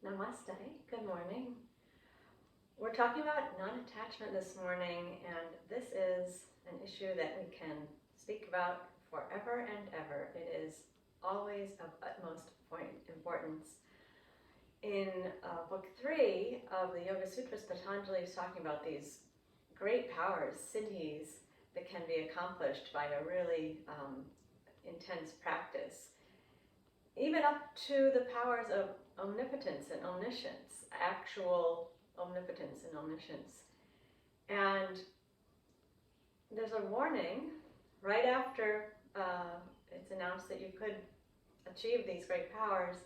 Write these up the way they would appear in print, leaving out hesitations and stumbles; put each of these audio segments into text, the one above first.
Namaste. Good morning. We're talking about non-attachment this morning, and this is an issue that we can speak about forever and ever. It is always of utmost importance. In book 3 of the Yoga Sutras, Patanjali is talking about these great powers, siddhis, that can be accomplished by a really intense practice. Even up to the powers of omnipotence and omniscience, actual omnipotence and omniscience. And there's a warning right after it's announced that you could achieve these great powers.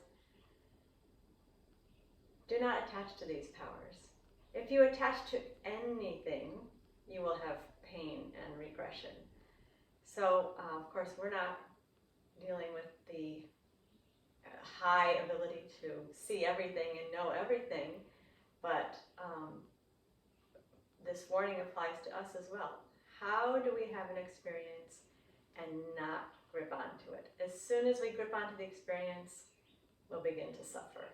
Do not attach to these powers. If you attach to anything, you will have pain and regression. So, of course, we're not dealing with the high ability to see everything and know everything, but this warning applies to us as well. How do we have an experience and not grip onto it? As soon as we grip onto the experience, we'll begin to suffer.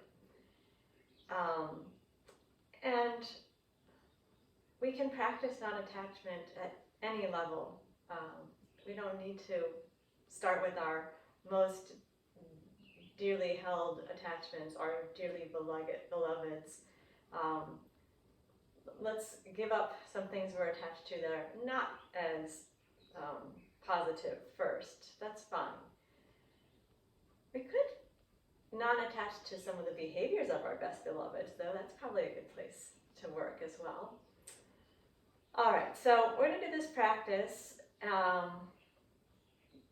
And we can practice non-attachment at any level. We don't need to start with our most dearly held attachments or dearly beloveds. Let's give up some things we're attached to that are not as positive first. That's fine. We could non-attach to some of the behaviors of our best beloveds, though. That's probably a good place to work as well. All right, so we're going to do this practice.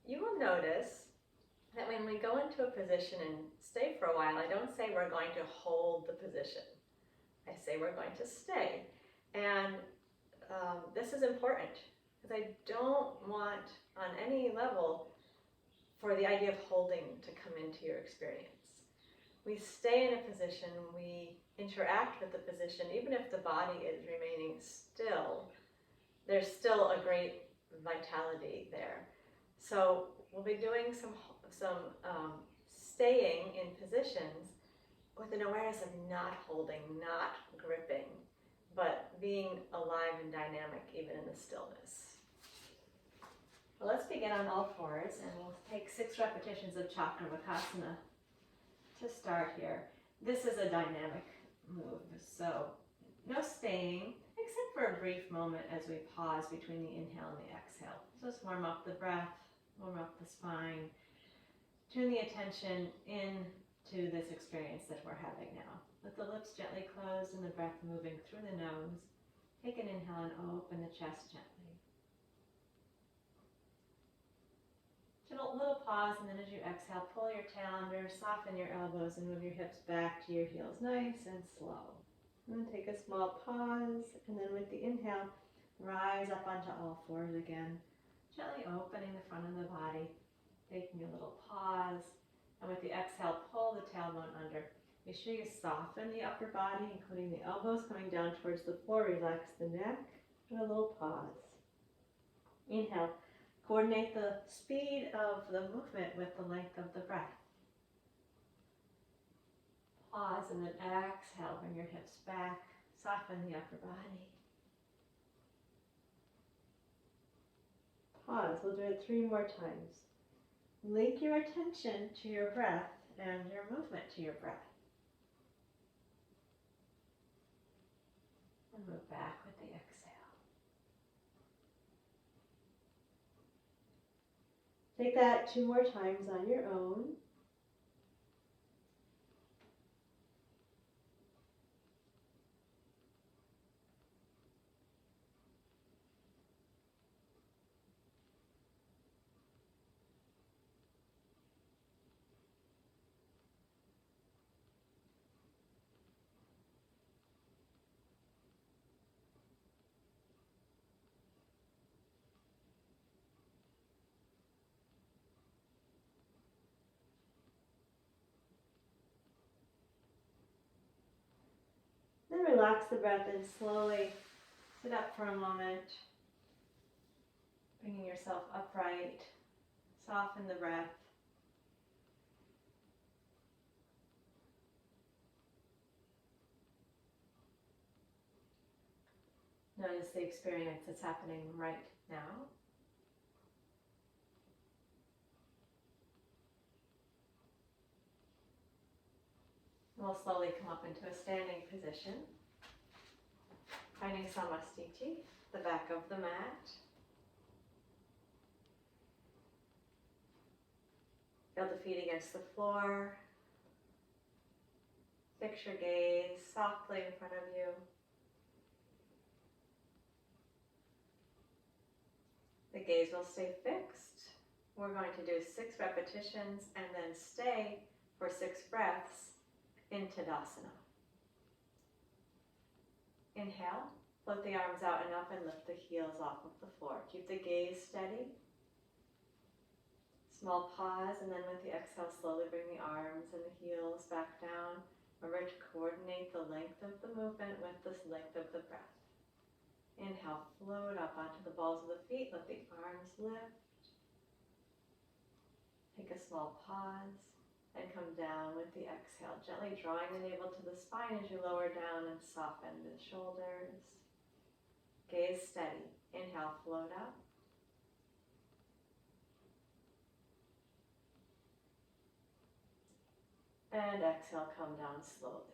You will notice that when we go into a position and stay for a while, I don't say we're going to hold the position. I say we're going to stay. And this is important because I don't want on any level for the idea of holding to come into your experience. We stay in a position, we interact with the position, even if the body is remaining still, there's still a great vitality there. So we'll be doing some staying in positions with an awareness of not holding, not gripping, but being alive and dynamic even in the stillness. Well, let's begin on all fours, and we'll take 6 repetitions of Chakravakasana to start here. This is a dynamic move, so no staying, except for a brief moment as we pause between the inhale and the exhale. So let's warm up the breath, warm up the spine, tune the attention into this experience that we're having now. With the lips gently closed and the breath moving through the nose, take an inhale and open the chest gently. A little pause, and then as you exhale, pull your tail under, soften your elbows, and move your hips back to your heels, nice and slow. And then take a small pause, and then with the inhale, rise up onto all fours again, gently opening the front of the body, taking a little pause, and with the exhale, pull the tailbone under. Make sure you soften the upper body, including the elbows coming down towards the floor. Relax the neck, and a little pause. Inhale. Coordinate the speed of the movement with the length of the breath. Pause and then exhale, bring your hips back, soften the upper body. Pause, we'll do it 3 more times. Link your attention to your breath and your movement to your breath. And move back with the exhale. Take that 2 more times on your own. Then relax the breath and slowly sit up for a moment, bringing yourself upright, soften the breath. Notice the experience that's happening right now. We'll slowly come up into a standing position, finding Samastiti, the back of the mat. Feel the feet against the floor. Fix your gaze softly in front of you. The gaze will stay fixed. We're going to do 6 repetitions and then stay for 6 breaths in Tadasana. Inhale, float the arms out and up and lift the heels off of the floor. Keep the gaze steady. Small pause, and then with the exhale, slowly bring the arms and the heels back down. Remember to coordinate the length of the movement with the length of the breath. Inhale, float up onto the balls of the feet, let the arms lift. Take a small pause and come down with the exhale, gently drawing the navel to the spine as you lower down and soften the shoulders. Gaze steady. Inhale, float up. And exhale, come down slowly.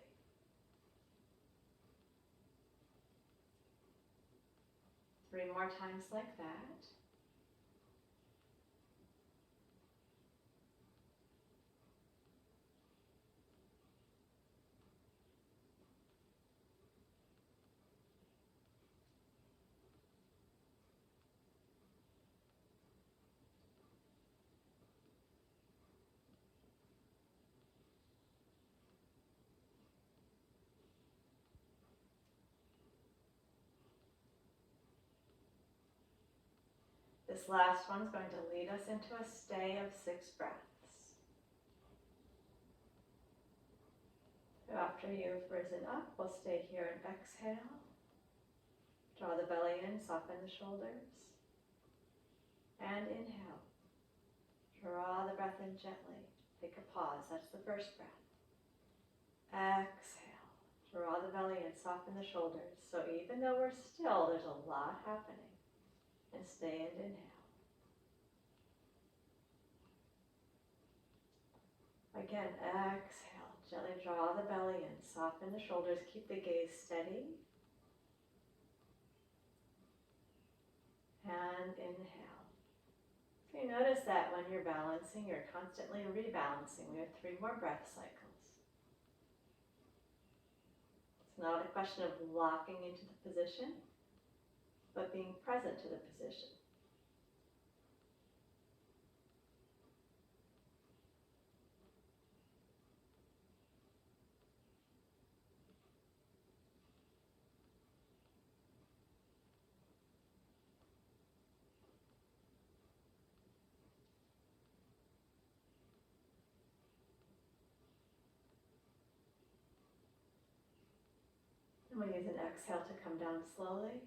Three more times like that. This last one is going to lead us into a stay of 6 breaths. So after you've risen up, we'll stay here and exhale. Draw the belly in, soften the shoulders. And inhale. Draw the breath in gently. Take a pause, that's the first breath. Exhale. Draw the belly in, soften the shoulders. So even though we're still, there's a lot happening. And stay and inhale. Again, exhale. Gently draw the belly in, soften the shoulders, keep the gaze steady. And inhale. So you notice that when you're balancing, you're constantly rebalancing. We have 3 more breath cycles. It's not a question of locking into the position, but being present to the position. And we'll use an exhale to come down slowly.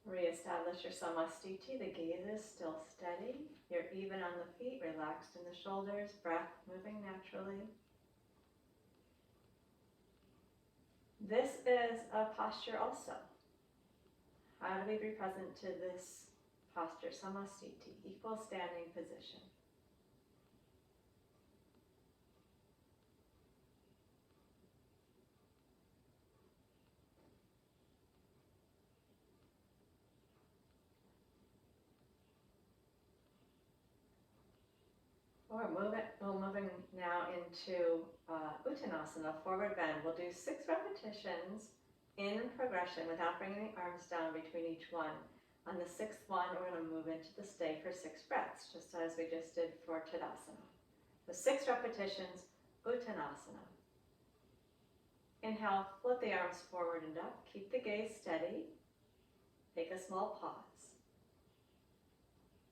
Reestablish your Samastiti. The gaze is still steady. You're even on the feet, relaxed in the shoulders, breath moving naturally. This is a posture also. How do we be present to this posture? Samastiti, equal standing position. We're moving now into Uttanasana, forward bend. We'll do 6 repetitions in progression without bringing the arms down between each one. On the 6th one, we're going to move into the stay for 6 breaths, just as we just did for Tadasana. So 6 repetitions, Uttanasana. Inhale, float the arms forward and up. Keep the gaze steady. Take a small pause.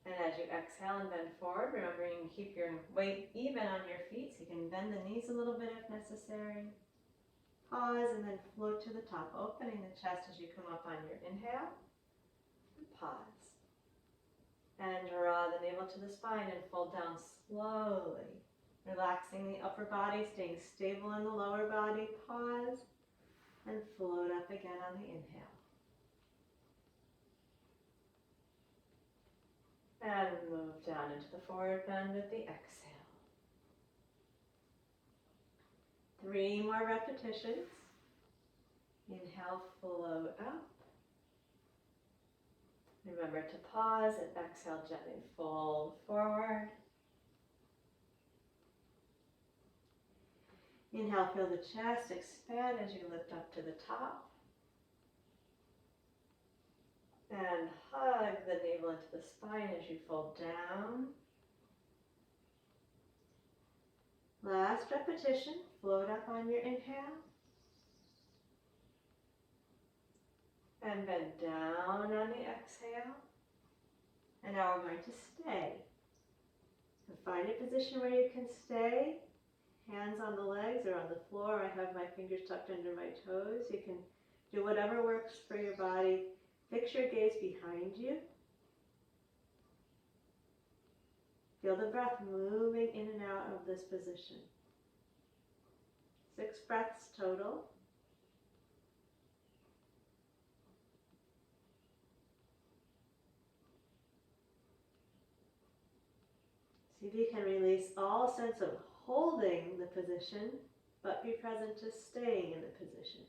And as you exhale and bend forward, remembering to keep your weight even on your feet, so you can bend the knees a little bit if necessary. Pause and then float to the top, opening the chest as you come up on your inhale. Pause. And draw the navel to the spine and fold down slowly. Relaxing the upper body, staying stable in the lower body. Pause. and float up again on the inhale. And move down into the forward bend with the exhale. 3 more repetitions. Inhale, float up. Remember to pause and exhale, gently fold forward. Inhale, feel the chest expand as you lift up to the top. And hug the navel into the spine as you fold down. Last repetition, float up on your inhale. And bend down on the exhale. And now we're going to stay. So find a position where you can stay. Hands on the legs or on the floor. I have my fingers tucked under my toes. You can do whatever works for your body. Fix your gaze behind you. Feel the breath moving in and out of this position. 6 breaths total. See if you can release all sense of holding the position, but be present to staying in the position.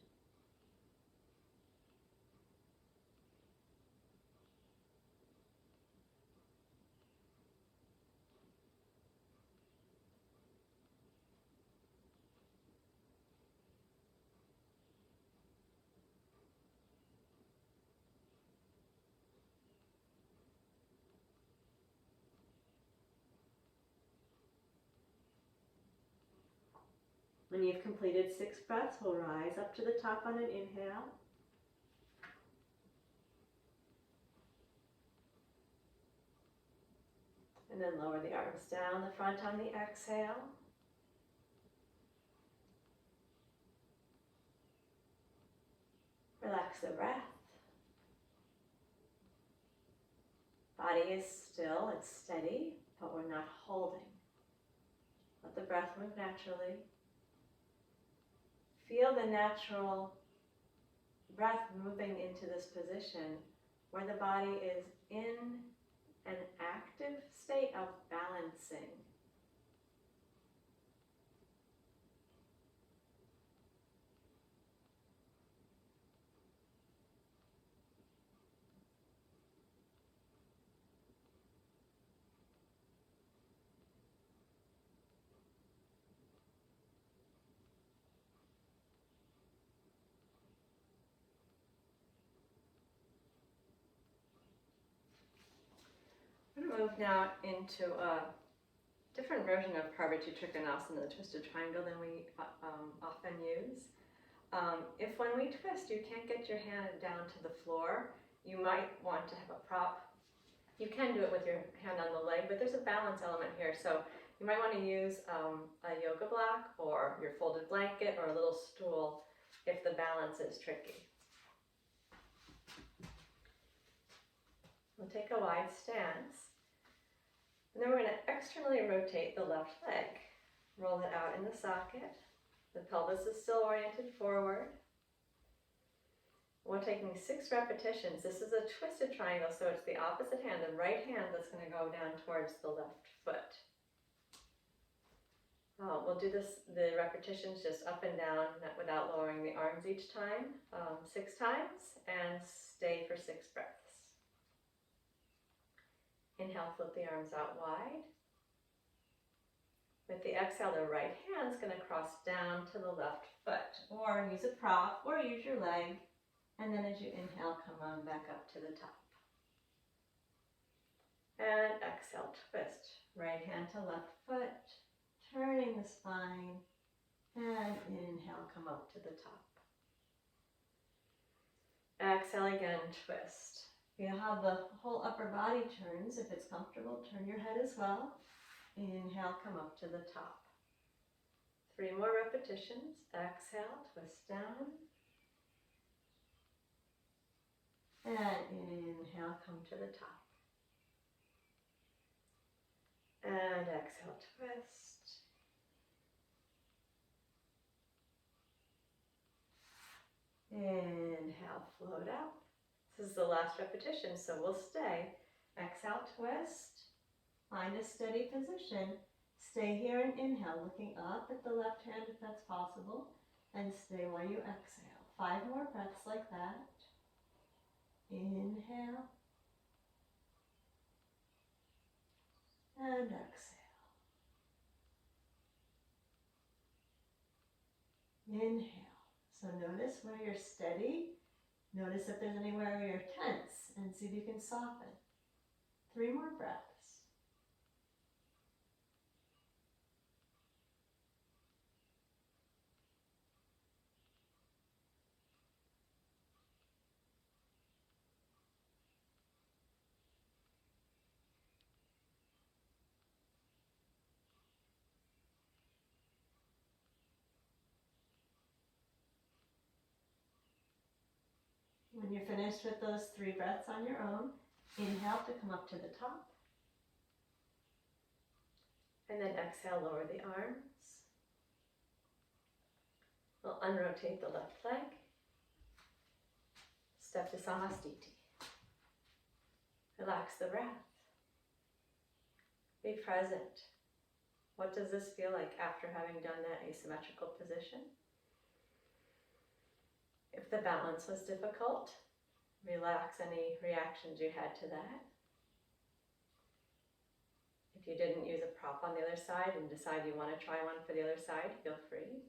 When you've completed 6 breaths, we'll rise up to the top on an inhale. And then lower the arms down the front on the exhale. Relax the breath. Body is still, it's steady, but we're not holding. Let the breath move naturally. Feel the natural breath moving into this position where the body is in an active state of balancing. I'm going to move now into a different version of Parvati Trikonasana, the twisted triangle, than we often use. If when we twist you can't get your hand down to the floor, you might want to have a prop. You can do it with your hand on the leg, but there's a balance element here. So you might want to use a yoga block or your folded blanket or a little stool if the balance is tricky. We'll take a wide stance. And then we're going to externally rotate the left leg. Roll it out in the socket. The pelvis is still oriented forward. We're taking 6 repetitions. This is a twisted triangle, so it's the opposite hand, the right hand, that's going to go down towards the left foot. We'll do the repetitions just up and down, without lowering the arms each time, 6 times, and stay for 6 breaths. Inhale, flip the arms out wide. With the exhale, the right hand is going to cross down to the left foot, or use a prop, or use your leg. And then as you inhale, come on back up to the top. And exhale, twist. Right hand to left foot, turning the spine, and inhale, come up to the top. Exhale again, twist. Feel how the whole upper body turns. If it's comfortable, turn your head as well. Inhale, come up to the top. 3 more repetitions. Exhale, twist down. And inhale, come to the top. And exhale, twist. float out. This is the last repetition, so we'll stay. Exhale, twist. Find a steady position. Stay here and inhale, looking up at the left hand if that's possible, and stay while you exhale. 5 more breaths like that. Inhale. And exhale. Inhale. So notice where you're steady. Notice if there's anywhere where you're tense and see if you can soften. 3 more breaths. When you're finished with those 3 breaths on your own, inhale to come up to the top. And then exhale, lower the arms. We'll unrotate the left leg. Step to Samastiti. Relax the breath. Be present. What does this feel like after having done that asymmetrical position? If the balance was difficult, relax any reactions you had to that. If you didn't use a prop on the other side and decide you want to try one for the other side, feel free.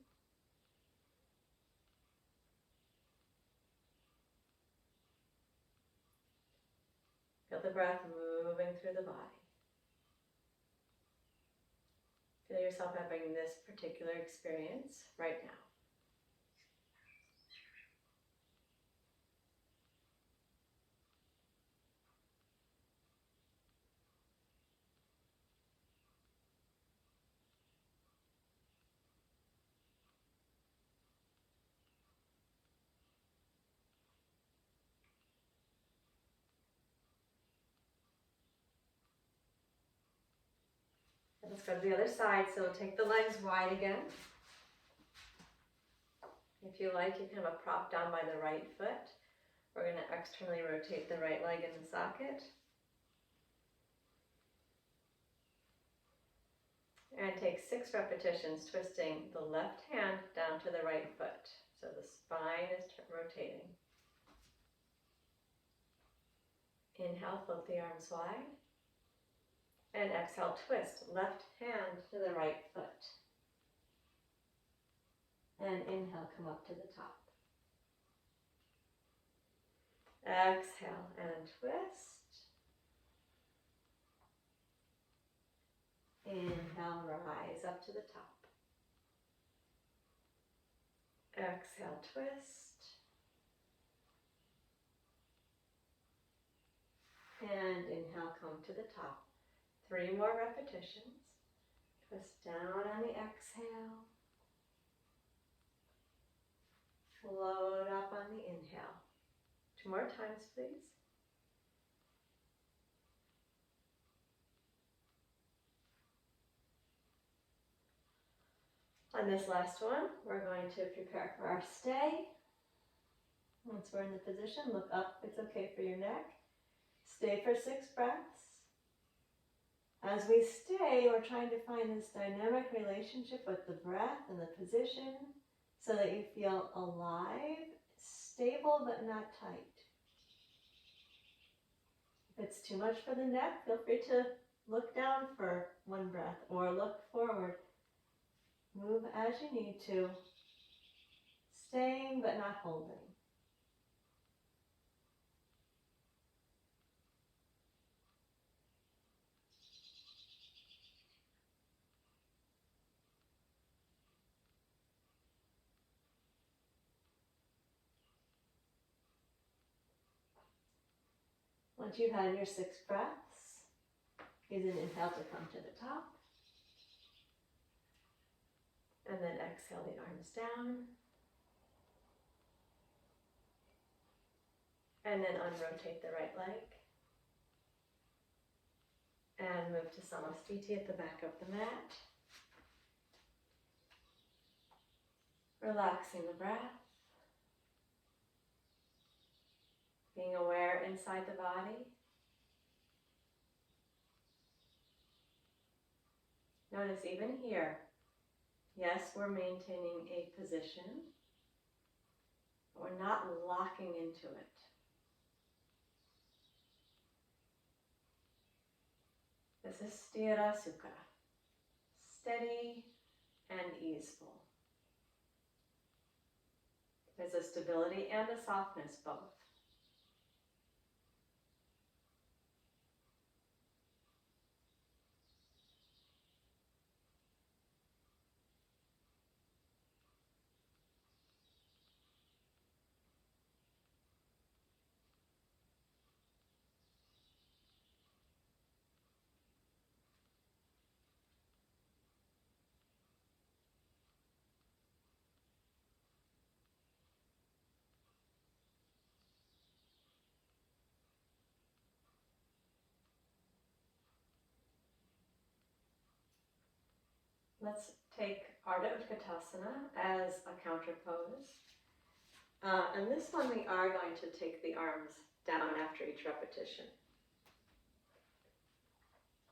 Feel the breath moving through the body. Feel yourself having this particular experience right now. Let's go to the other side, so take the legs wide again. If you like, you can have a prop down by the right foot. We're going to externally rotate the right leg in the socket. And take 6 repetitions, twisting the left hand down to the right foot. So the spine is rotating. Inhale, float the arms wide. And exhale, twist left hand to the right foot. And inhale, come up to the top. Exhale and twist. Inhale, rise up to the top. Exhale, twist. And inhale, come to the top. 3 more repetitions. Twist down on the exhale. Float up on the inhale. 2 more times, please. On this last one, we're going to prepare for our stay. Once we're in the position, look up. It's okay for your neck. Stay for 6 breaths. As we stay, we're trying to find this dynamic relationship with the breath and the position so that you feel alive, stable but not tight. If it's too much for the neck, feel free to look down for 1 breath or look forward. Move as you need to, staying but not holding. Once you've had your 6 breaths, use an inhale to come to the top. And then exhale the arms down. And then unrotate the right leg. And move to Samastiti at the back of the mat. Relaxing the breath. being aware inside the body. Notice even here, yes, we're maintaining a position, but we're not locking into it. This is Sthira Sukha, steady and easeful. There's a stability and a softness both. Let's take Ardha Utkatasana as a counter pose. And this one we are going to take the arms down after each repetition.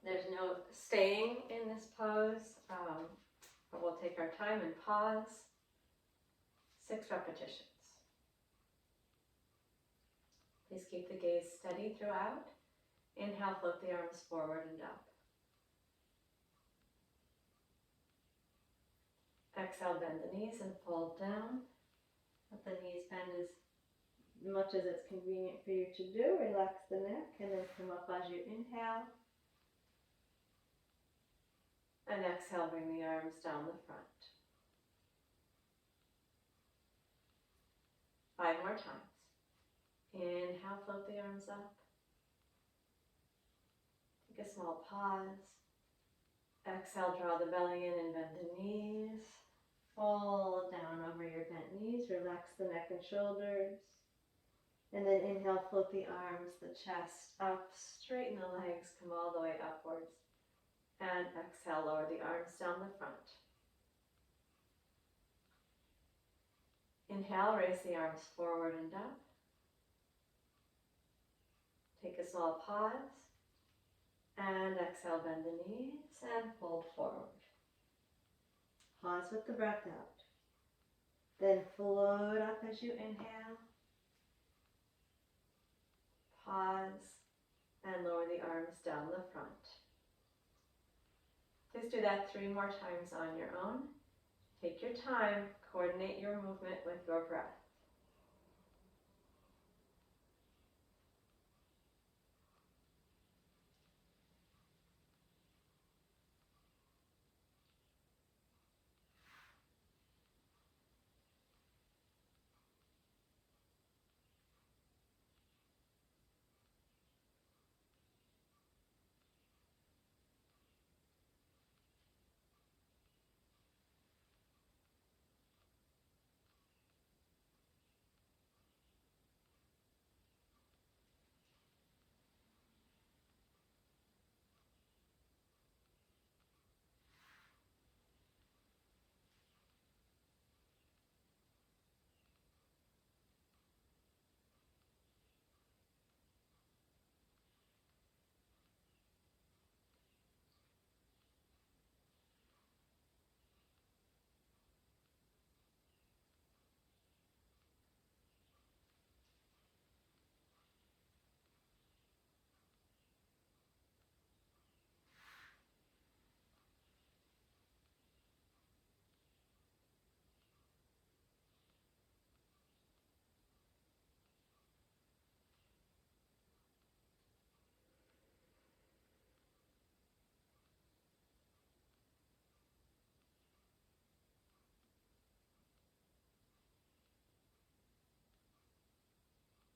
There's no staying in this pose, but we'll take our time and pause. 6 repetitions. Please keep the gaze steady throughout. Inhale, float the arms forward and up. Exhale, bend the knees and fold down. Let the knees bend as much as it's convenient for you to do. Relax the neck and then come up as you inhale. And exhale, bring the arms down the front. 5 more times. Inhale, float the arms up. Take a small pause. Exhale, draw the belly in and bend the knees. Fold down over your bent knees. Relax the neck and shoulders. And then inhale, float the arms, the chest up. Straighten the legs, come all the way upwards. And exhale, lower the arms down the front. Inhale, raise the arms forward and up. Take a small pause. And exhale, bend the knees and fold forward. Pause with the breath out. Then float up as you inhale. Pause and lower the arms down the front. Please do that 3 more times on your own. Take your time, coordinate your movement with your breath.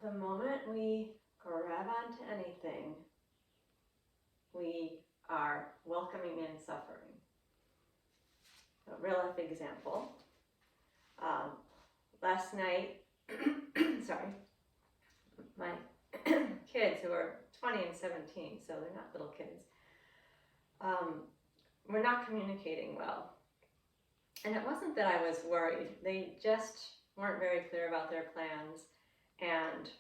The moment we grab onto anything, we are welcoming in suffering. A real life example. Last night, sorry, my kids who are 20 and 17, so they're not little kids, were not communicating well. And it wasn't that I was worried. They just weren't very clear about their plans. And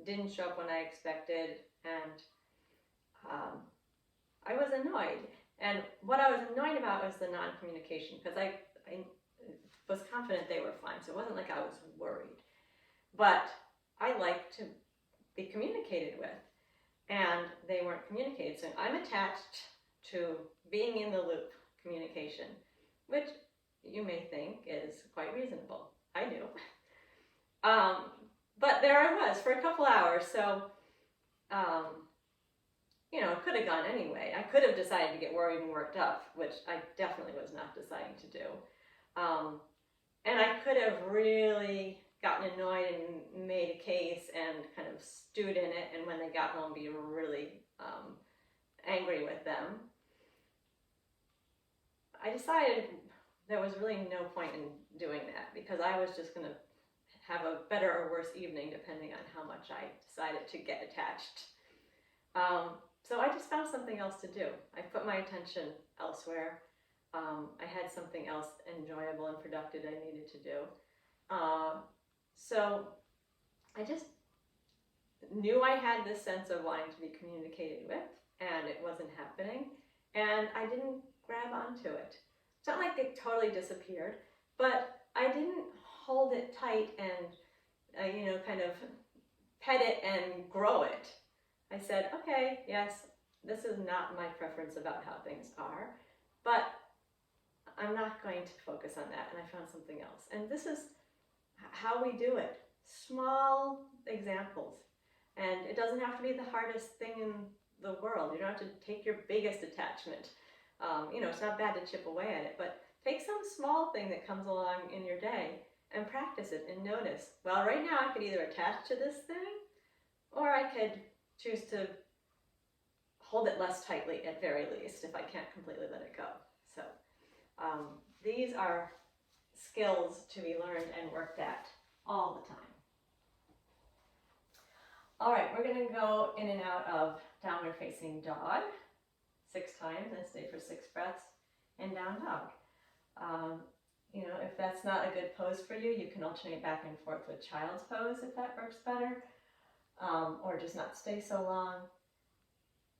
didn't show up when I expected, and I was annoyed. And what I was annoyed about was the non-communication, because I was confident they were fine, so it wasn't like I was worried. But I like to be communicated with, and they weren't communicated. So I'm attached to being in the loop communication, which you may think is quite reasonable. I do. But there I was for a couple hours, so it could have gone anyway. I could have decided to get worried and worked up, which I definitely was not deciding to do. And I could have really gotten annoyed and made a case and kind of stewed in it, and when they got home, be really angry with them. I decided there was really no point in doing that, because I was just going to have a better or worse evening depending on how much I decided to get attached. So I just found something else to do. I put my attention elsewhere. I had something else enjoyable and productive I needed to do. So I just knew I had this sense of wanting to be communicated with, and it wasn't happening, and I didn't grab onto it. It's not like it totally disappeared, but I didn't hold it tight and kind of pet it and grow it. I said, okay, yes, this is not my preference about how things are, but I'm not going to focus on that, and I found something else. And this is how we do it. Small examples. And it doesn't have to be the hardest thing in the world. You don't have to take your biggest attachment. It's not bad to chip away at it, but take some small thing that comes along in your day and practice it and notice, well, right now I could either attach to this thing, or I could choose to hold it less tightly at very least if I can't completely let it go. So these are skills to be learned and worked at all the time. All right, we're going to go in and out of downward facing dog 6 times and stay for 6 breaths, and down dog. If that's not a good pose for you, you can alternate back and forth with child's pose if that works better, or just not stay so long.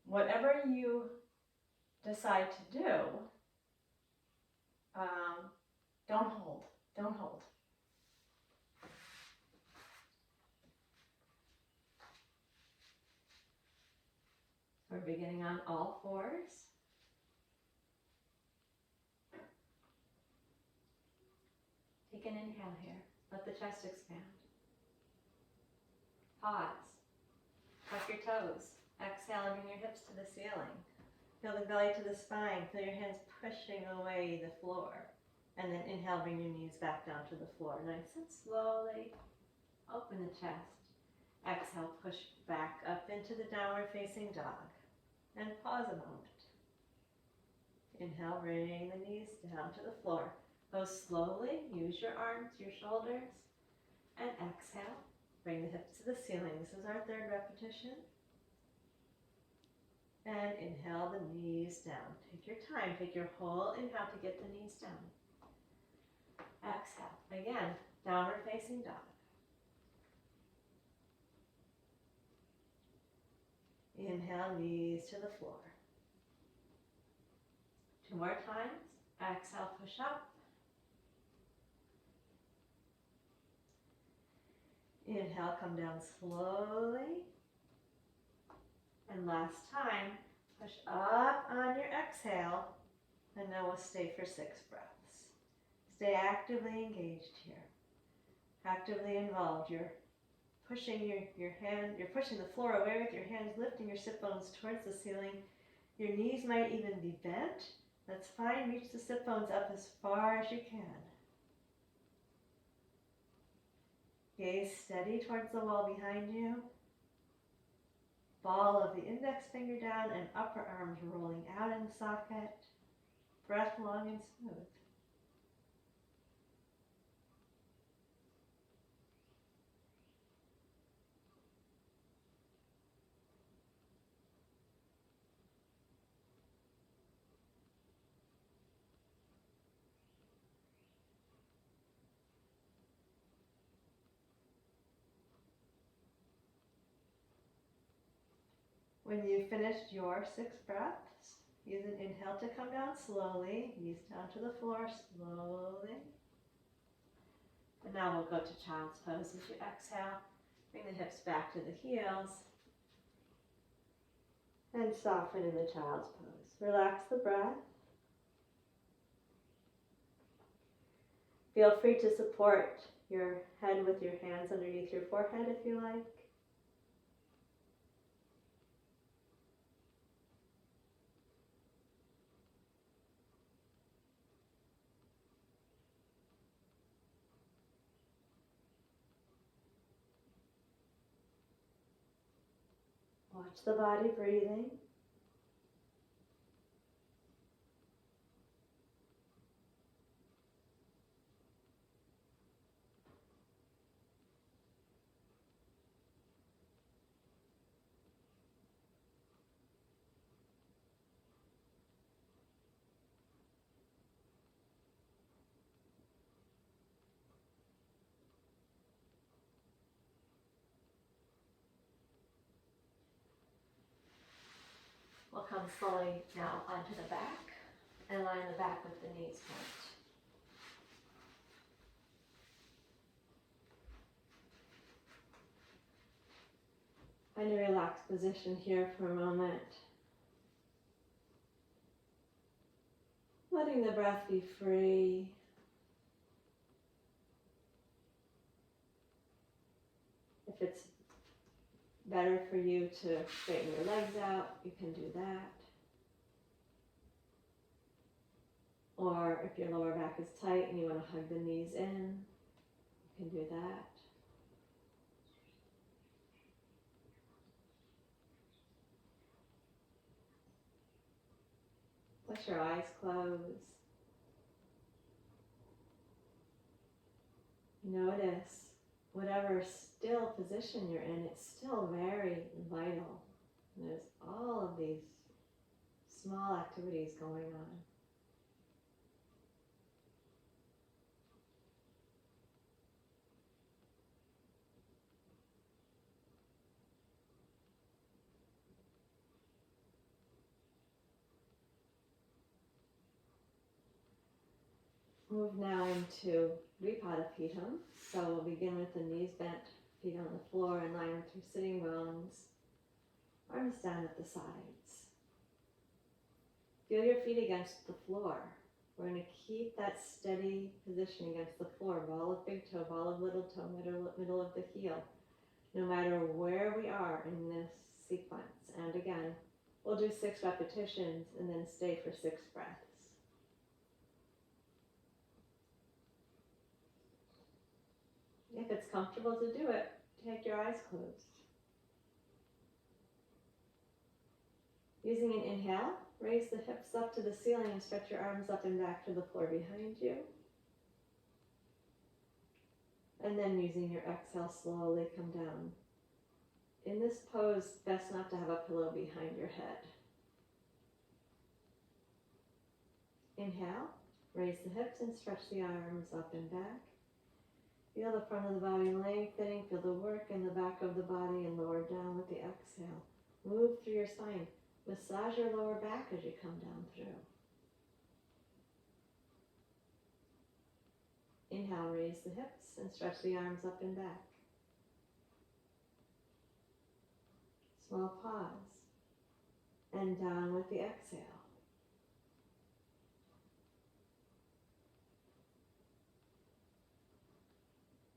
Whatever you decide to do, don't hold. We're beginning on all 4s. Take an inhale here. Let the chest expand. Pause. Tuck your toes. Exhale and bring your hips to the ceiling. Feel the belly to the spine. Feel your hands pushing away the floor. And then inhale, bring your knees back down to the floor. Nice and slowly open the chest. Exhale, push back up into the downward facing dog. And pause a moment. Inhale, bring the knees down to the floor. Go slowly, use your arms, your shoulders, and exhale. Bring the hips to the ceiling. This is our 3rd repetition. And inhale the knees down. Take your time, take your whole inhale to get the knees down. Exhale. Again, downward facing dog. Inhale, knees to the floor. 2 more times. Exhale, push up. Inhale, come down slowly. And last time, push up on your exhale. And now we'll stay for 6 breaths. Stay actively engaged here. Actively involved. You're pushing your hand, you're pushing the floor away with your hands, lifting your sit bones towards the ceiling. Your knees might even be bent. That's fine. Reach the sit bones up as far as you can. Gaze steady towards the wall behind you. Ball of the index finger down and upper arms rolling out in the socket. Breath long and smooth. When you've finished your 6 breaths, use an inhale to come down slowly, knees down to the floor slowly. And now we'll go to child's pose as you exhale. Bring the hips back to the heels. And soften in the child's pose. Relax the breath. Feel free to support your head with your hands underneath your forehead if you like. Watch the body breathing. We'll come slowly now onto the back and line the back with the knees bent. Find a relaxed position here for a moment. Letting the breath be free. If it's better for you to straighten your legs out, you can do that. Or if your lower back is tight and you want to hug the knees in, you can do that. Let your eyes close. Notice whatever still position you're in, it's still very vital. And there's all of these small activities going on. Move now into Vipadapitham. So we'll begin with the knees bent, feet on the floor in line with your sitting bones, arms down at the sides. Feel your feet against the floor. We're going to keep that steady position against the floor, ball of big toe, ball of little toe, middle of the heel, no matter where we are in this sequence. And again, we'll do 6 repetitions and then stay for 6 breaths. If it's comfortable to do it, take your eyes closed. Using an inhale, raise the hips up to the ceiling and stretch your arms up and back to the floor behind you. And then using your exhale, slowly come down. In this pose, best not to have a pillow behind your head. Inhale, raise the hips and stretch the arms up and back. Feel the front of the body lengthening, feel the work in the back of the body and lower down with the exhale. Move through your spine. Massage your lower back as you come down through. Inhale, raise the hips and stretch the arms up and back. Small pause. And down with the exhale.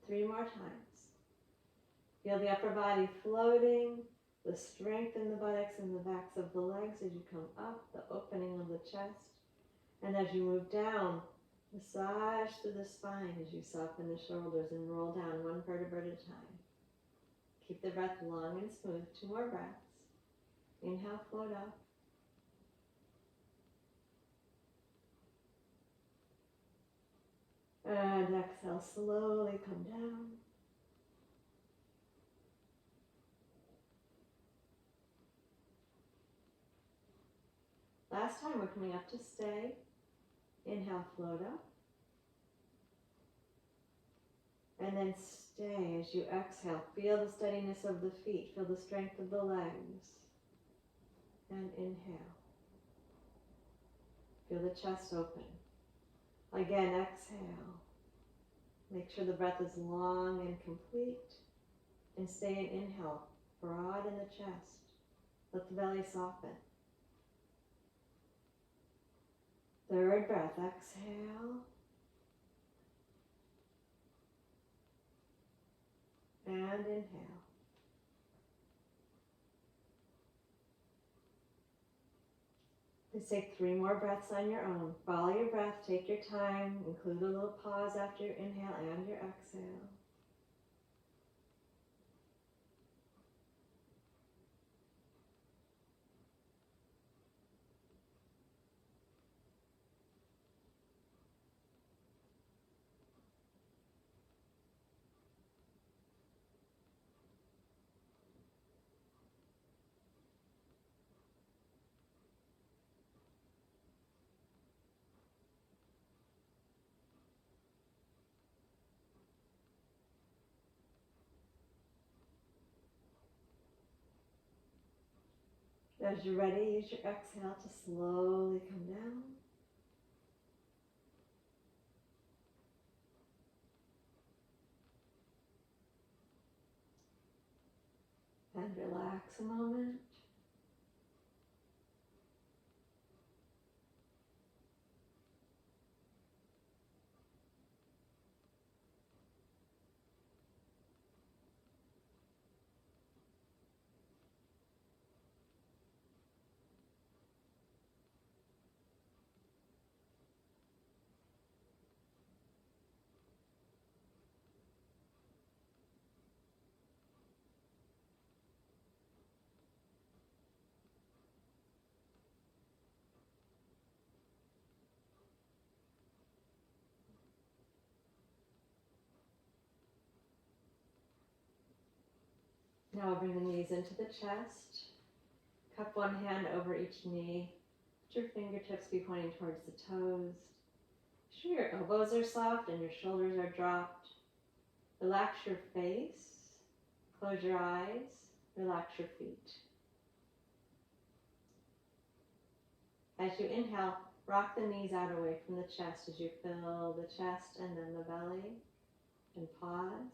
Three more times. Feel the upper body floating, the strength in the buttocks and the backs of the legs as you come up, the opening of the chest. And as you move down, massage through the spine as you soften the shoulders and roll down one vertebra at a time. Keep the breath long and smooth. 2 more breaths. Inhale, float up. And exhale, slowly come down. Last time, we're coming up to stay. Inhale, float up. And then stay as you exhale. Feel the steadiness of the feet. Feel the strength of the legs. and inhale. Feel the chest open. Again, exhale. Make sure the breath is long and complete. And stay in inhale, broad in the chest. Let the belly soften. Third breath, exhale. And inhale. Please take 3 more breaths on your own. Follow your breath, take your time, include a little pause after your inhale and your exhale. As you're ready, use your exhale to slowly come down. And relax a moment. Now bring the knees into the chest. Cup one hand over each knee. Let your fingertips be pointing towards the toes. Make sure your elbows are soft and your shoulders are dropped. Relax your face. Close your eyes. Relax your feet. As you inhale, rock the knees out away from the chest as you fill the chest and then the belly. And pause.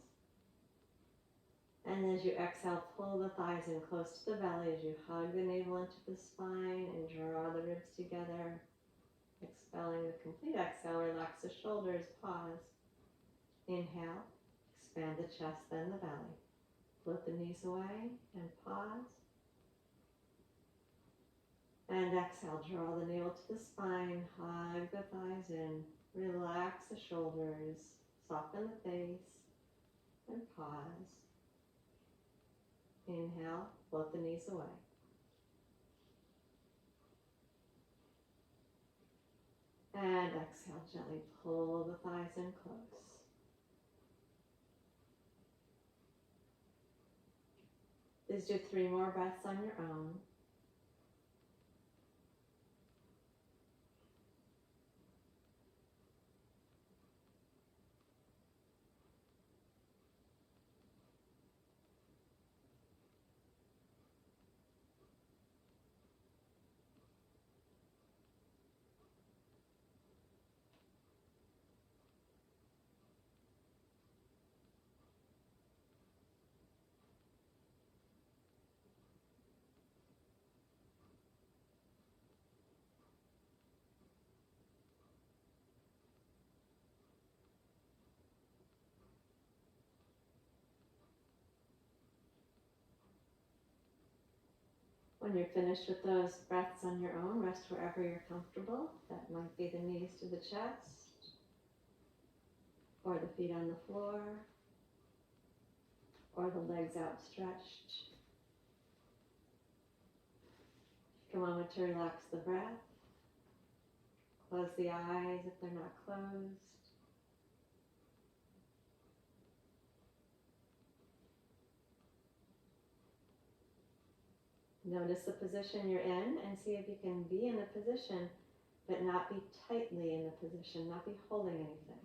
And as you exhale, pull the thighs in close to the belly as you hug the navel into the spine and draw the ribs together. Expelling the complete exhale, relax the shoulders, pause. Inhale, expand the chest, then the belly. Float the knees away and pause. And exhale, draw the navel to the spine, hug the thighs in, relax the shoulders, soften the face, and pause. Inhale, float the knees away. And exhale, gently pull the thighs in close. Please do 3 more breaths on your own. When you're finished with those breaths on your own, rest wherever you're comfortable. That might be the knees to the chest, or the feet on the floor, or the legs outstretched. Take a moment to relax the breath. Close the eyes if they're not closed. Notice the position you're in and see if you can be in the position, but not be tightly in the position, not be holding anything.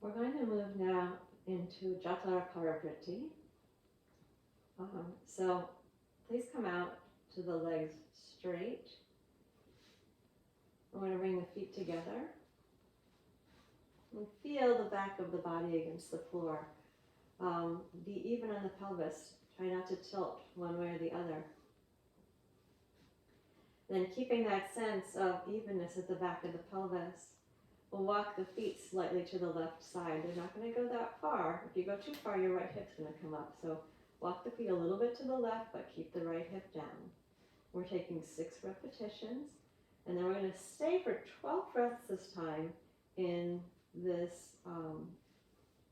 We're going to move now into Jatara Parivriti. So please come out to the legs straight. We're going to bring the feet together. And feel the back of the body against the floor. Be even on the pelvis. Try not to tilt one way or the other. Then keeping that sense of evenness at the back of the pelvis, we'll walk the feet slightly to the left side. They're not going to go that far. If you go too far, your right hip's going to come up. So walk the feet a little bit to the left, but keep the right hip down. We're taking 6 repetitions, and then we're going to stay for 12 breaths this time in this side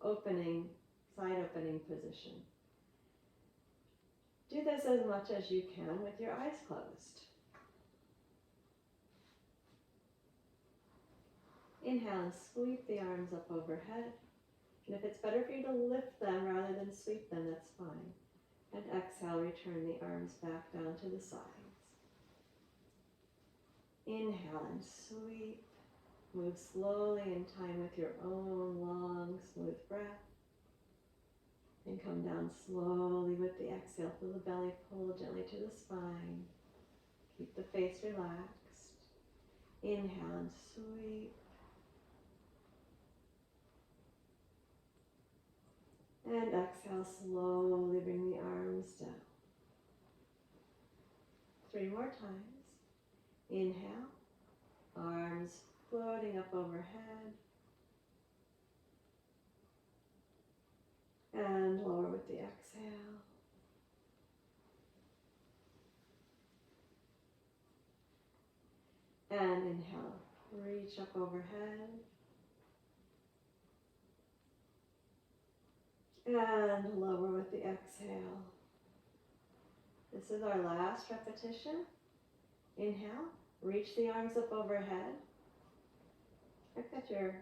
opening position. Do this as much as you can with your eyes closed. Inhale and sweep the arms up overhead. And if it's better for you to lift them rather than sweep them, that's fine. And exhale, return the arms back down to the sides. Inhale and sweep. Move slowly in time with your own long, smooth breath. And come down slowly with the exhale. Feel the belly pull gently to the spine. Keep the face relaxed. Inhale and sweep. And exhale, slowly bring the arms down. 3 more times. Inhale, arms floating up overhead. And lower with the exhale. And inhale, reach up overhead. And lower with the exhale. This is our last repetition. Inhale, reach the arms up overhead. Check that your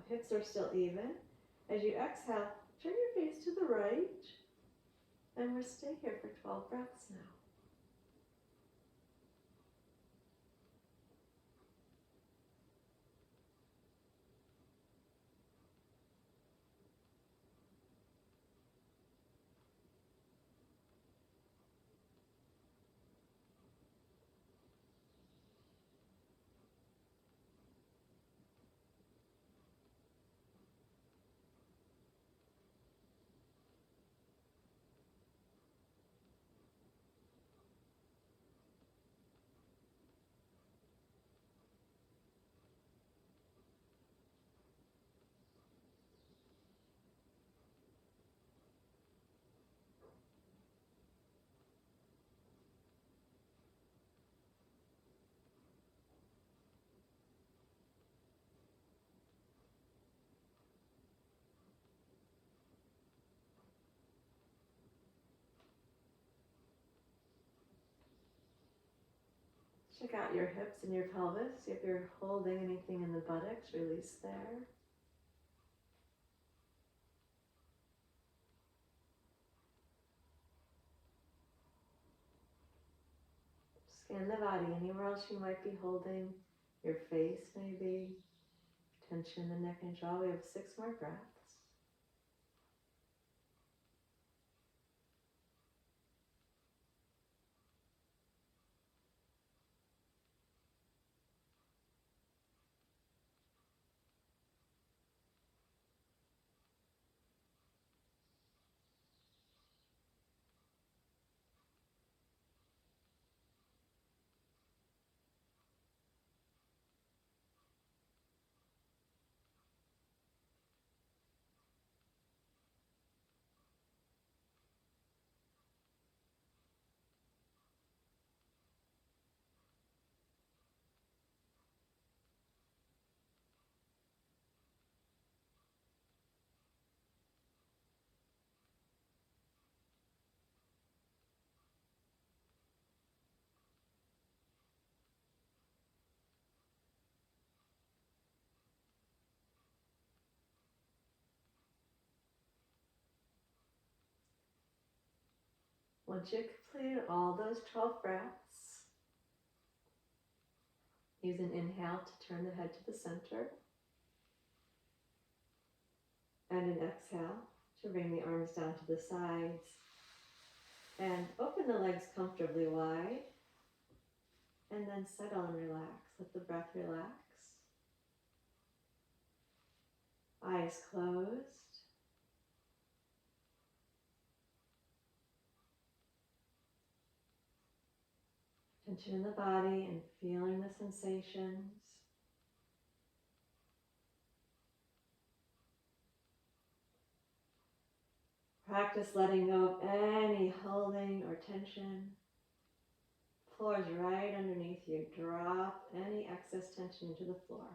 hips are still even. As you exhale, turn your face to the right. And we'll stay here for 12 breaths now. Check out your hips and your pelvis. See if you're holding anything in the buttocks, release there. Scan the body, anywhere else you might be holding, your face maybe, tension in the neck and jaw. We have 6 more breaths. Once you've completed all those 12 breaths, use an inhale to turn the head to the center. And an exhale to bring the arms down to the sides and open the legs comfortably wide, and then settle and relax. Let the breath relax. Eyes closed. Tension in the body and feeling the sensations. Practice letting go of any holding or tension. Floor is right underneath you. Drop any excess tension into the floor.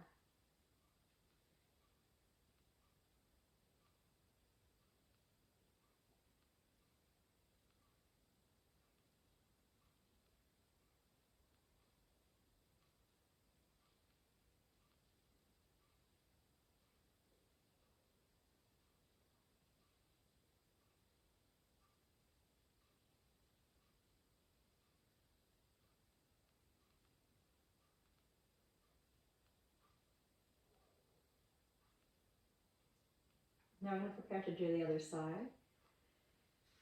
Now I'm going to prepare to do the other side.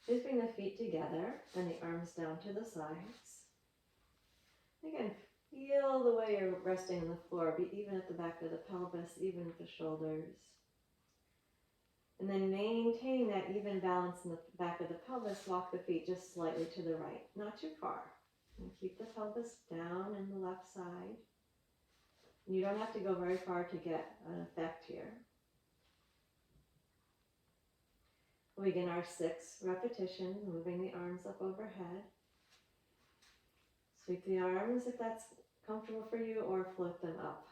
Just bring the feet together and the arms down to the sides. Again, feel the way you're resting on the floor. Be even at the back of the pelvis, even at the shoulders. And then maintain that even balance in the back of the pelvis. Walk the feet just slightly to the right, not too far. And keep the pelvis down in the left side. You don't have to go very far to get an effect here. We begin our 6 repetitions, moving the arms up overhead. Sweep the arms if that's comfortable for you, or float them up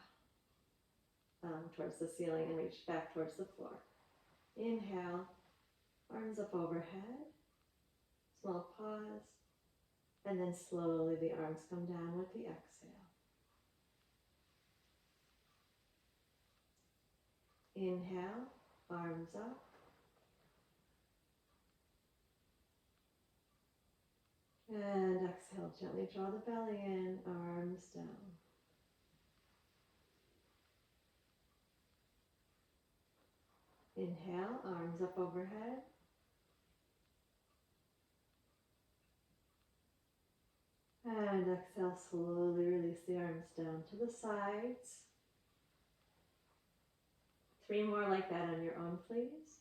towards the ceiling and reach back towards the floor. Inhale, arms up overhead, small pause, and then slowly the arms come down with the exhale. Inhale, arms up. And exhale, gently draw the belly in, arms down. Inhale, arms up overhead. And exhale, slowly release the arms down to the sides. 3 more like that on your own, please.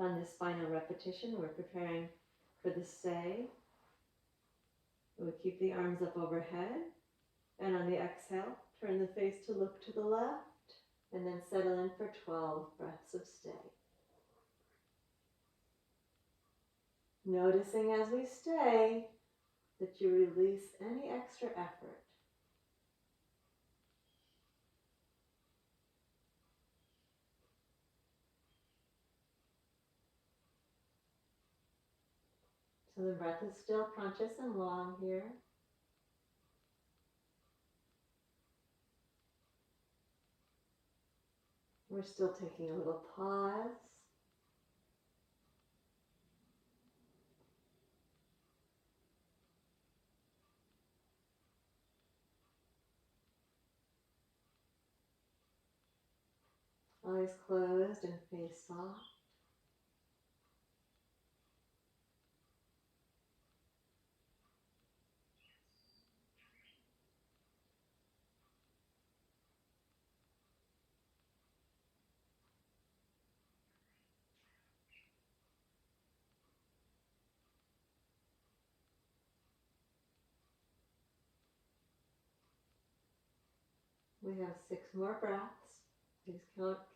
On this final repetition, we're preparing for the stay. We'll keep the arms up overhead, and on the exhale, turn the face to look to the left, and then settle in for 12 breaths of stay. Noticing as we stay that you release any extra effort. So the breath is still conscious and long here. We're still taking a little pause. Eyes closed and face soft. We have 6 more breaths. Please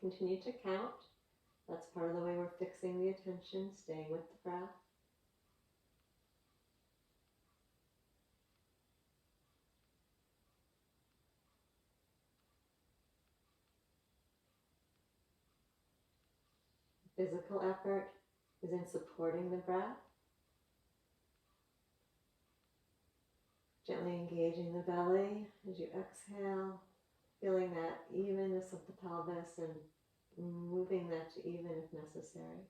continue to count. That's part of the way we're fixing the attention, staying with the breath. physical effort is in supporting the breath, gently engaging the belly as you exhale, feeling that evenness of the pelvis and moving that to even if necessary.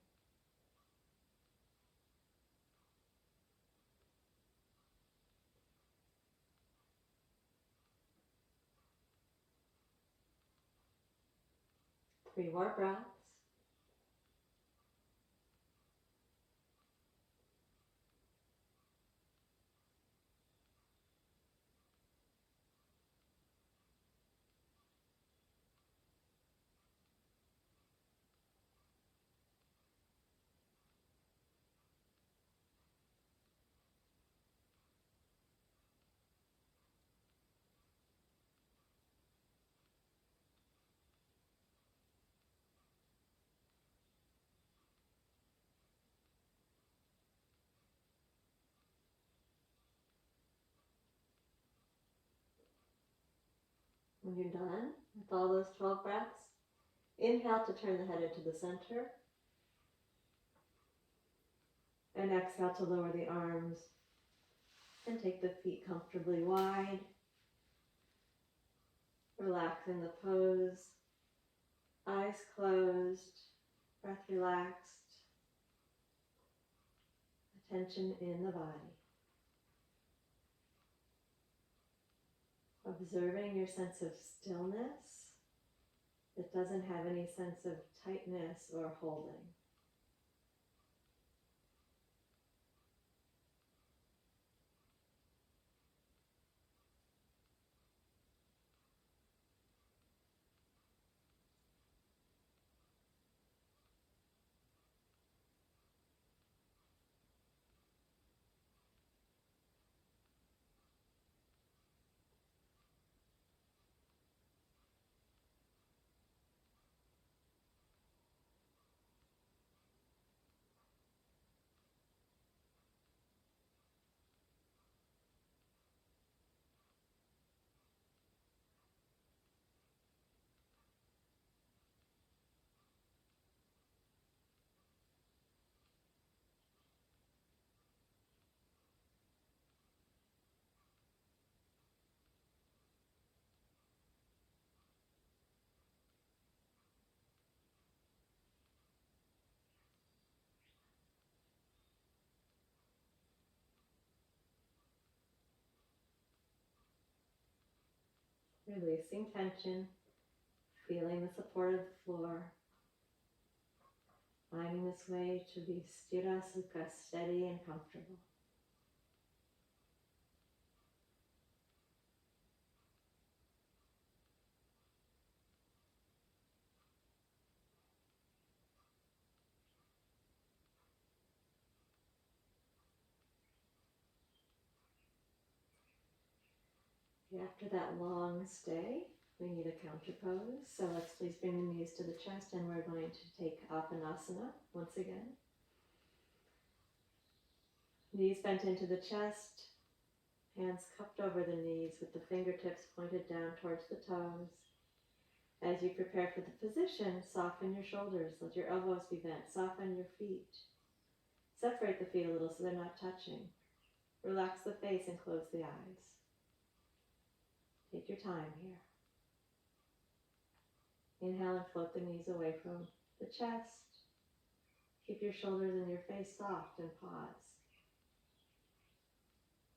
Three more breaths. When you're done with all those 12 breaths, inhale to turn the head into the center. And exhale to lower the arms and take the feet comfortably wide. Relaxing the pose, eyes closed, breath relaxed, attention in the body. Observing your sense of stillness that doesn't have any sense of tightness or holding. Releasing tension, feeling the support of the floor, finding this way to be sthira sukha, steady and comfortable. After that long stay, we need a counter pose. So let's please bring the knees to the chest and we're going to take Apanasana once again. Knees bent into the chest, hands cupped over the knees with the fingertips pointed down towards the toes. As you prepare for the position, soften your shoulders, let your elbows be bent, soften your feet. Separate the feet a little so they're not touching. Relax the face and close the eyes. Take your time here. Inhale and float the knees away from the chest. Keep your shoulders and your face soft and pause.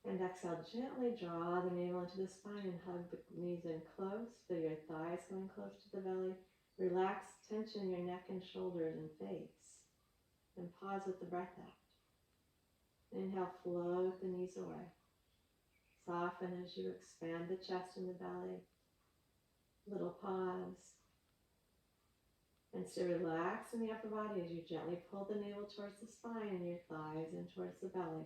And exhale, gently draw the navel into the spine and hug the knees in close. Feel your thighs going close to the belly. Relax tension in your neck and shoulders and face. And pause with the breath out. Inhale, float the knees away. Soften as you expand the chest and the belly. Little pause. And stay relaxed in the upper body as you gently pull the navel towards the spine and your thighs in towards the belly.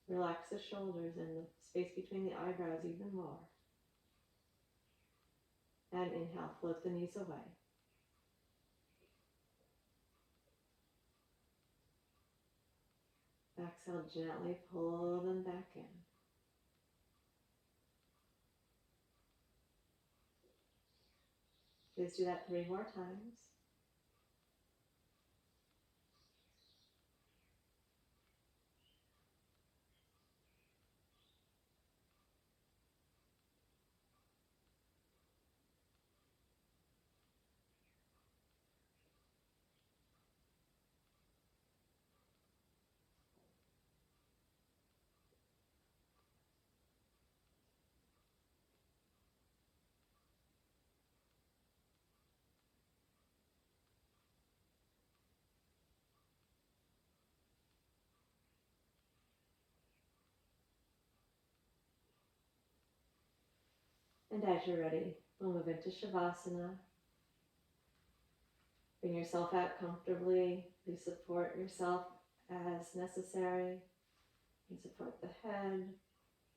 Relax the shoulders and the space between the eyebrows even more. And inhale, float the knees away. Exhale, gently pull them back in. Please do that 3 more times. And as you're ready, we'll move into Shavasana. Bring yourself out comfortably. Please support yourself as necessary. You can support the head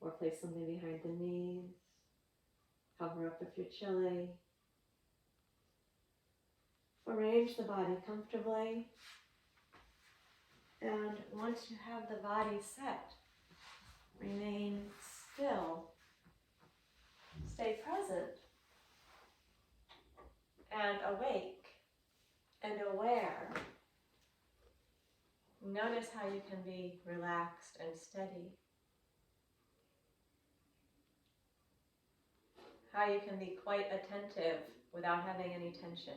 or place something behind the knees. Cover up if you're chilly. Arrange the body comfortably. And once you have the body set, remain still. Stay present and awake and aware. Notice how you can be relaxed and steady. How you can be quite attentive without having any tension.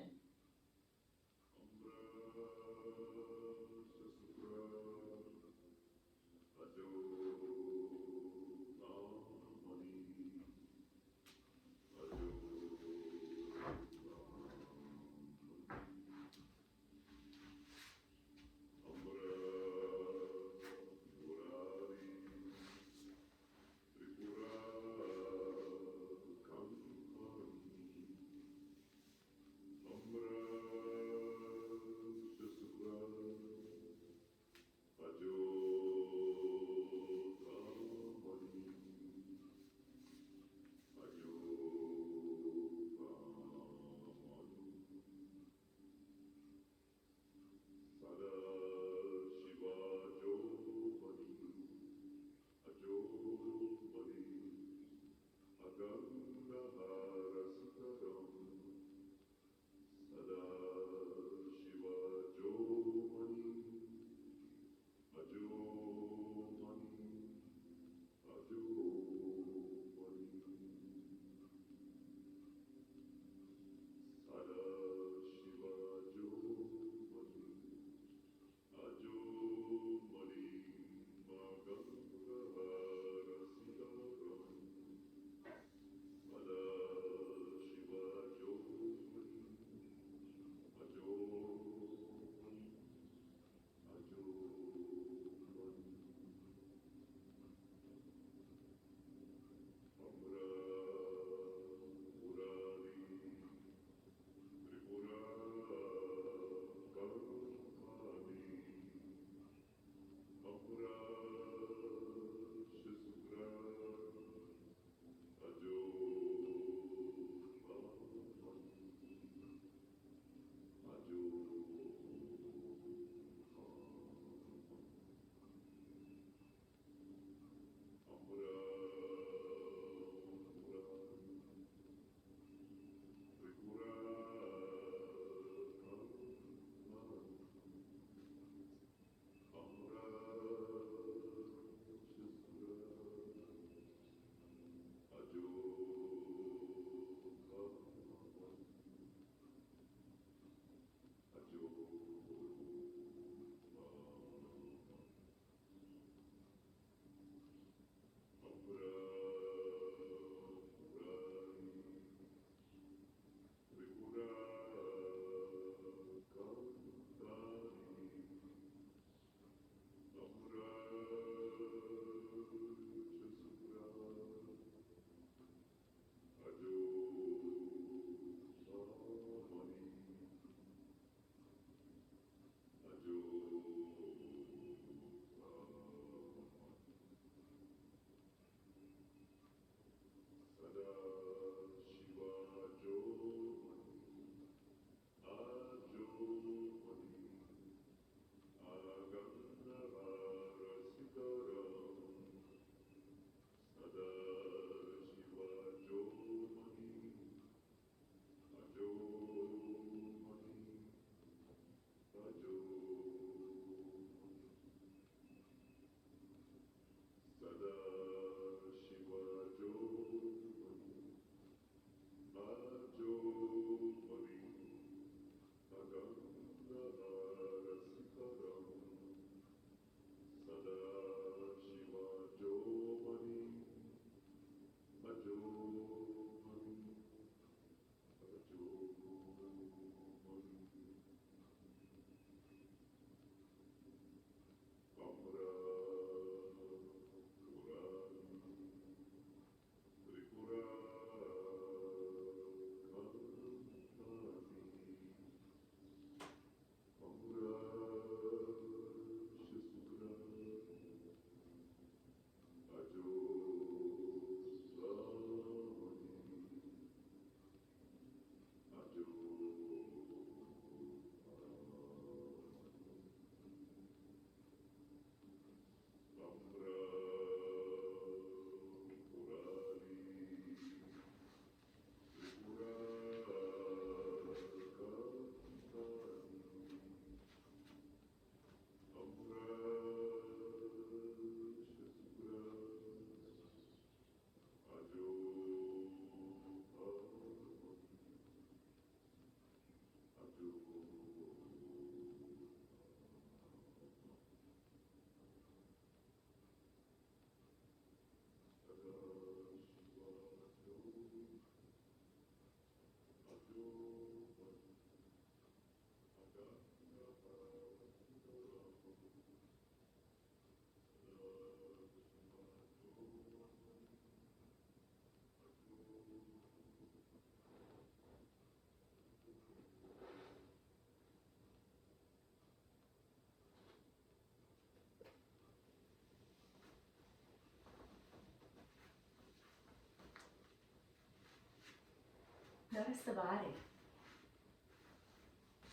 Notice the body.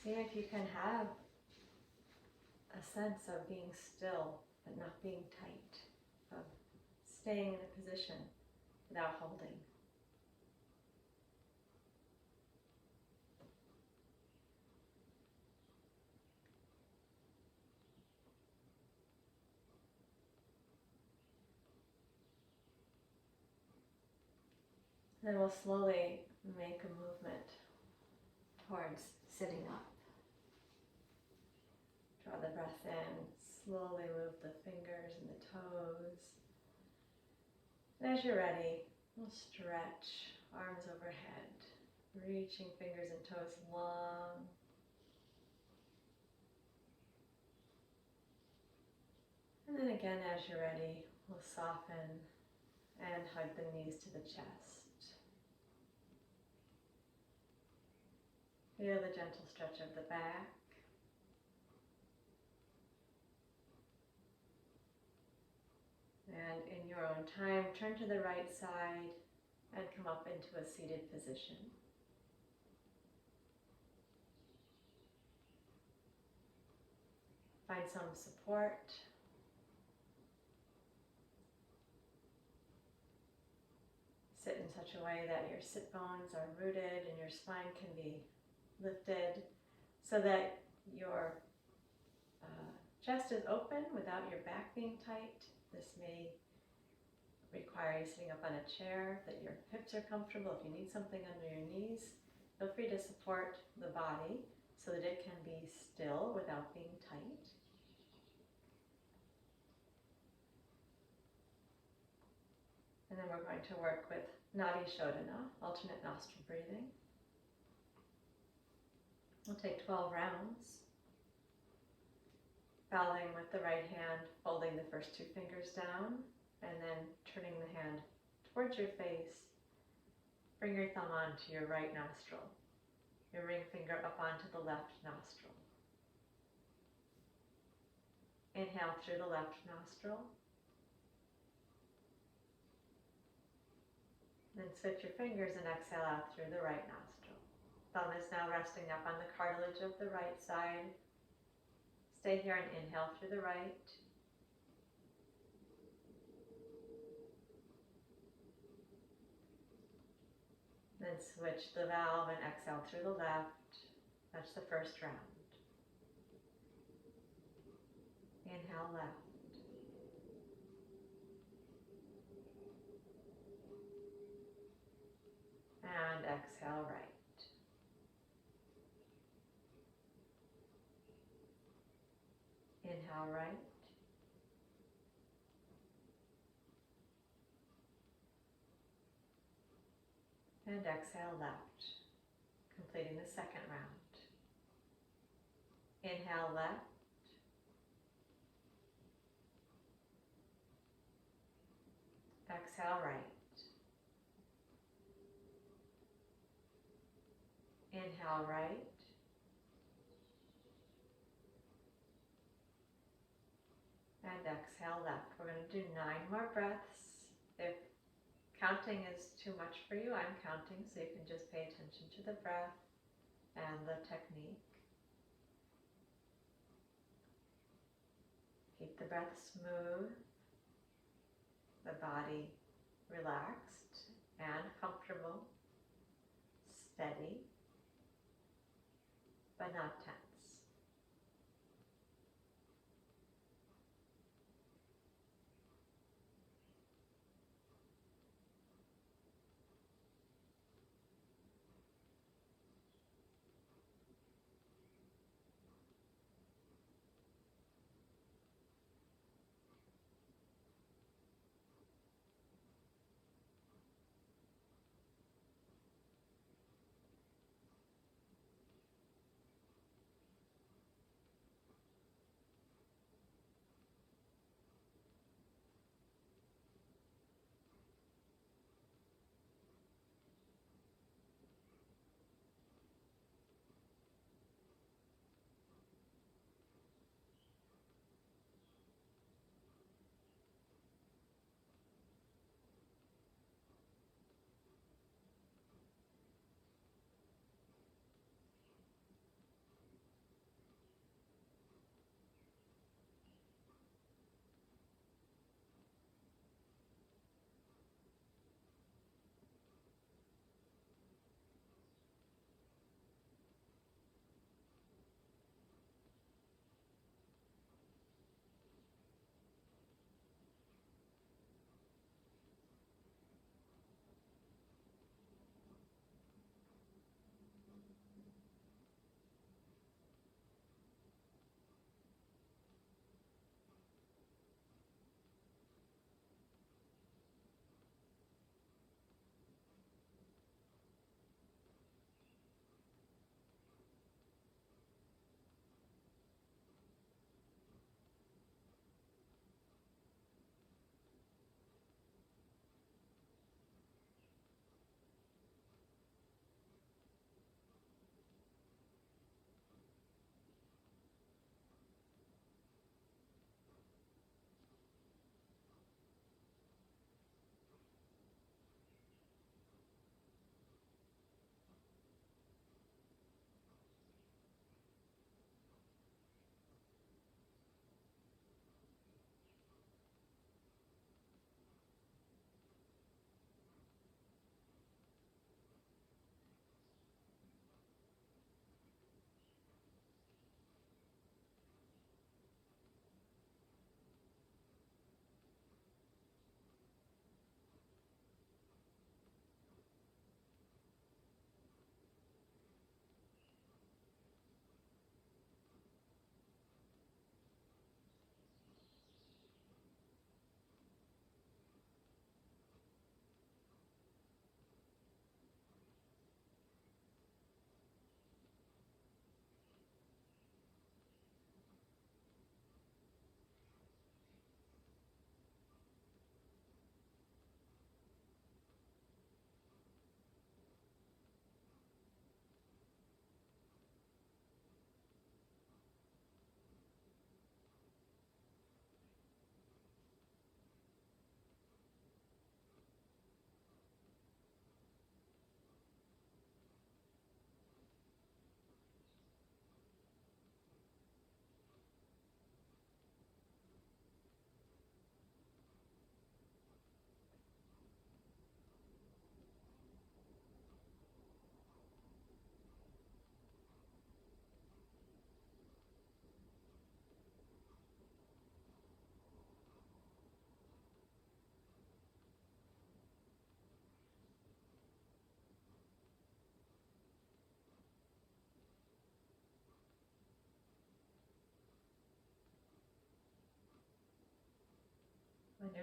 See if you can have a sense of being still but not being tight, of staying in a position without holding. Then we'll slowly make a movement towards sitting up. Draw the breath in, slowly move the fingers and the toes. And as you're ready, we'll stretch, arms overhead, reaching fingers and toes long. And then again, as you're ready, we'll soften and hug the knees to the chest. Feel the gentle stretch of the back. And in your own time, turn to the right side and come up into a seated position. Find some support. Sit in such a way that your sit bones are rooted and your spine can be lifted so that your chest is open without your back being tight. This may require you sitting up on a chair, that your hips are comfortable. If you need something under your knees, feel free to support the body so that it can be still without being tight. And then we're going to work with Nadi Shodhana, alternate nostril breathing. We'll take 12 rounds, bowing with the right hand, folding the first 2 fingers down, and then turning the hand towards your face. Bring your thumb onto your right nostril, your ring finger up onto the left nostril. Inhale through the left nostril. Then switch your fingers and exhale out through the right nostril. Thumb is now resting up on the cartilage of the right side. Stay here and inhale through the right. Then switch the valve and exhale through the left. That's the first round. Inhale left. And exhale right. Inhale right. And exhale left, completing the second round. Inhale left. Exhale right. Inhale right. And exhale left. We're going to do 9 more breaths. If counting is too much for you, I'm counting, so you can just pay attention to the breath and the technique. Keep the breath smooth, the body relaxed and comfortable, steady, but not tense.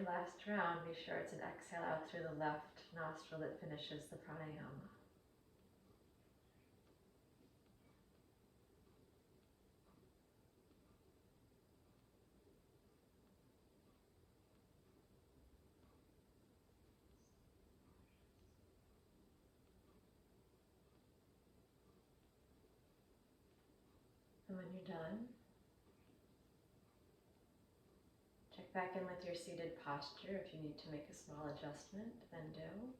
your last round, be sure it's an exhale out through the left nostril that finishes the pranayama. And when you're done, check back in with your seated posture. If you need to make a small adjustment, then do.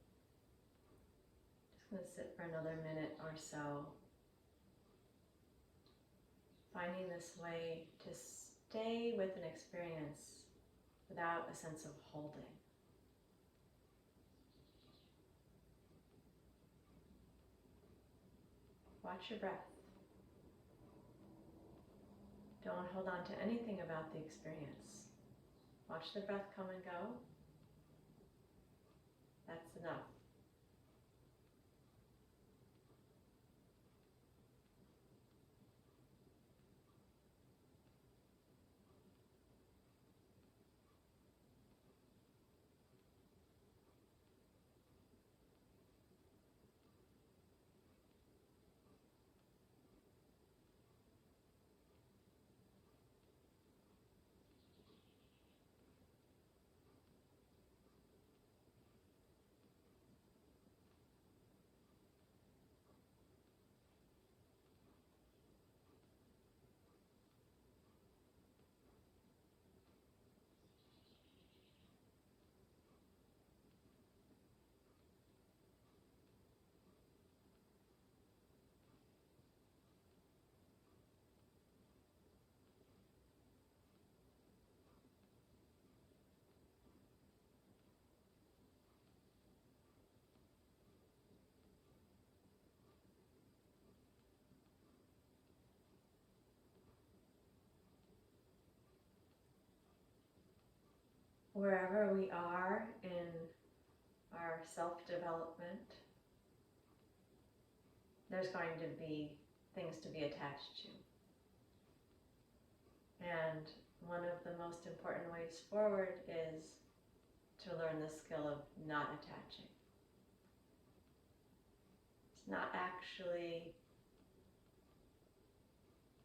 Just going to sit for another minute or so, finding this way to stay with an experience without a sense of holding. Watch your breath. Don't hold on to anything about the experience. Watch the breath come and go. That's enough. Wherever we are in our self-development, there's going to be things to be attached to. And one of the most important ways forward is to learn the skill of not attaching. It's not actually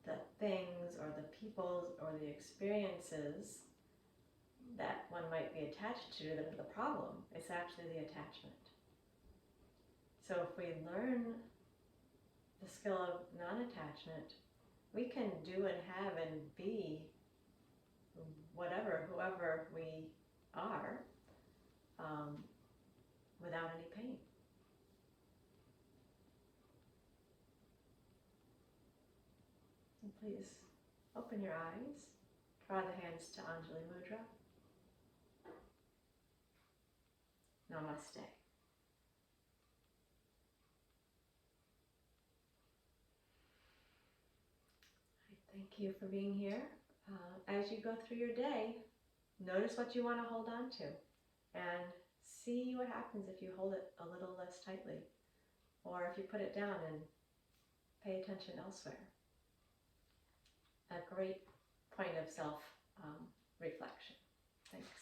the things or the peoples or the experiences that one might be attached to that are the problem. It's actually the attachment. So if we learn the skill of non-attachment, we can do and have and be whatever, whoever we are, without any pain. And please open your eyes, draw the hands to Anjali Mudra. Namaste. Thank you for being here. As you go through your day, notice what you want to hold on to and see what happens if you hold it a little less tightly or if you put it down and pay attention elsewhere. A great point of self-reflection. Thanks.